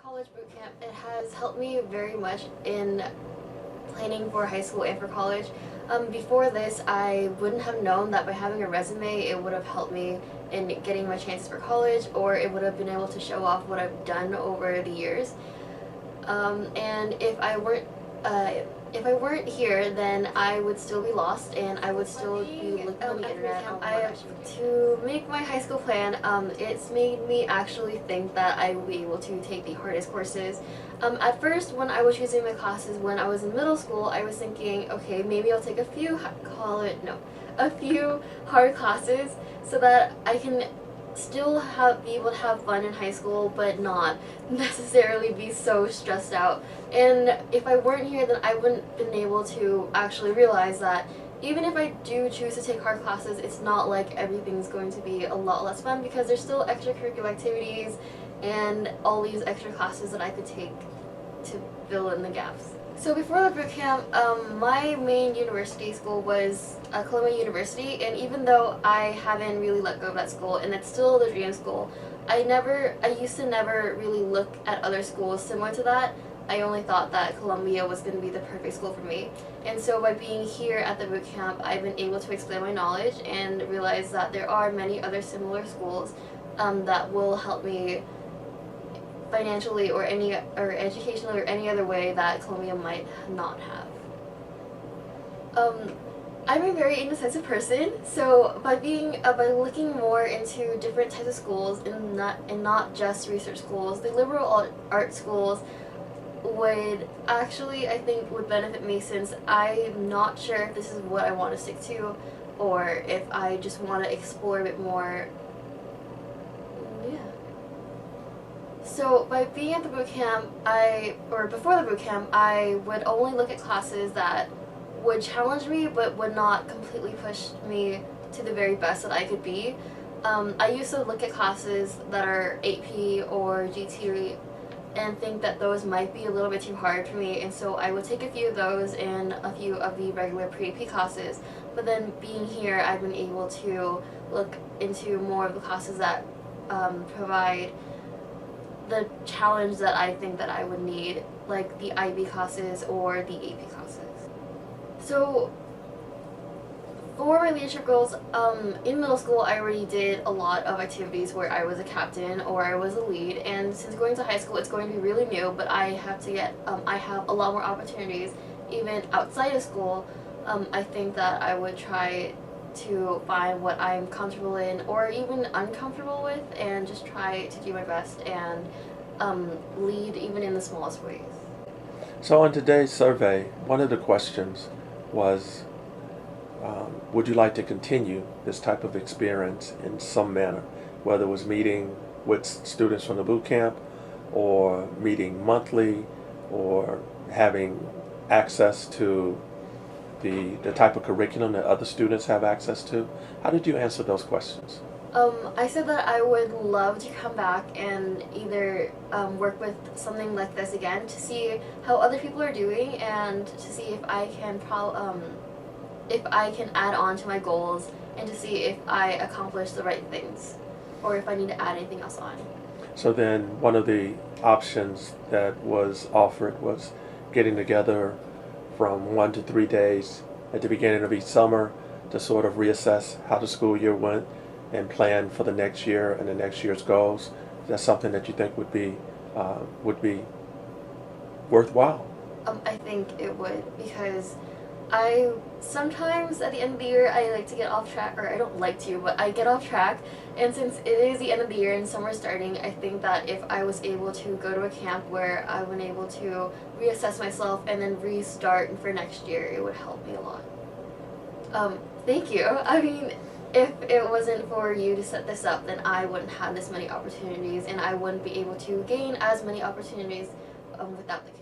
college boot camp, it has helped me very much in planning for high school and for college. Before this, I wouldn't have known that by having a resume, it would have helped me in getting my chances for college, or it would have been able to show off what I've done over the years. And if I weren't here, then I would still be lost, and I would still be looking on the internet. To make my high school plan, it's made me actually think that I will be able to take the hardest courses. At first, when I was choosing my classes when I was in middle school, I was thinking, okay, maybe I'll take a few hard classes so that I can still be able to have fun in high school, but not necessarily be so stressed out. And if I weren't here, then I wouldn't have been able to actually realize that even if I do choose to take hard classes, it's not like everything's going to be a lot less fun, because there's still extracurricular activities and all these extra classes that I could take to fill in the gaps. So before the boot camp, my main university school was Columbia University, and even though I haven't really let go of that school, and it's still the dream school, I used to never really look at other schools similar to that. I only thought that Columbia was going to be the perfect school for me. And so by being here at the boot camp, I've been able to expand my knowledge and realize that there are many other similar schools that will help me financially or educationally or any other way that Columbia might not have. I'm a very indecisive person, so by looking more into different types of schools and not just research schools, the liberal arts schools would actually, I think, would benefit me, since I'm not sure if this is what I want to stick to or if I just want to explore a bit more. So by being at the boot camp, before the boot camp, I would only look at classes that would challenge me but would not completely push me to the very best that I could be. I used to look at classes that are AP or GT and think that those might be a little bit too hard for me, and so I would take a few of those and a few of the regular pre-AP classes. But then being here, I've been able to look into more of the classes that provide the challenge that I think that I would need, like the IB classes or the AP classes. So for my leadership goals, in middle school I already did a lot of activities where I was a captain or I was a lead, and since going to high school it's going to be really new, but I have a lot more opportunities even outside of school. I think that I would try to find what I'm comfortable in or even uncomfortable with, and just try to do my best and lead even in the smallest ways. So on today's survey, one of the questions was, would you like to continue this type of experience in some manner, whether it was meeting with students from the boot camp or meeting monthly or having access to the type of curriculum that other students have access to? How did you answer those questions? I said that I would love to come back and either work with something like this again to see how other people are doing, and to see if I can add on to my goals, and to see if I accomplish the right things or if I need to add anything else on. So then one of the options that was offered was getting together from 1 to 3 days at the beginning of each summer to sort of reassess how the school year went and plan for the next year and the next year's goals. That's something that you think would be worthwhile? I think it would, because I sometimes at the end of the year I like to get off track, or I don't like to, but I get off track, and since it is the end of the year and summer starting, I think that if I was able to go to a camp where I've been able to reassess myself and then restart for next year, it would help me a lot. Thank you. I mean, if it wasn't for you to set this up, then I wouldn't have this many opportunities, and I wouldn't be able to gain as many opportunities without the camp.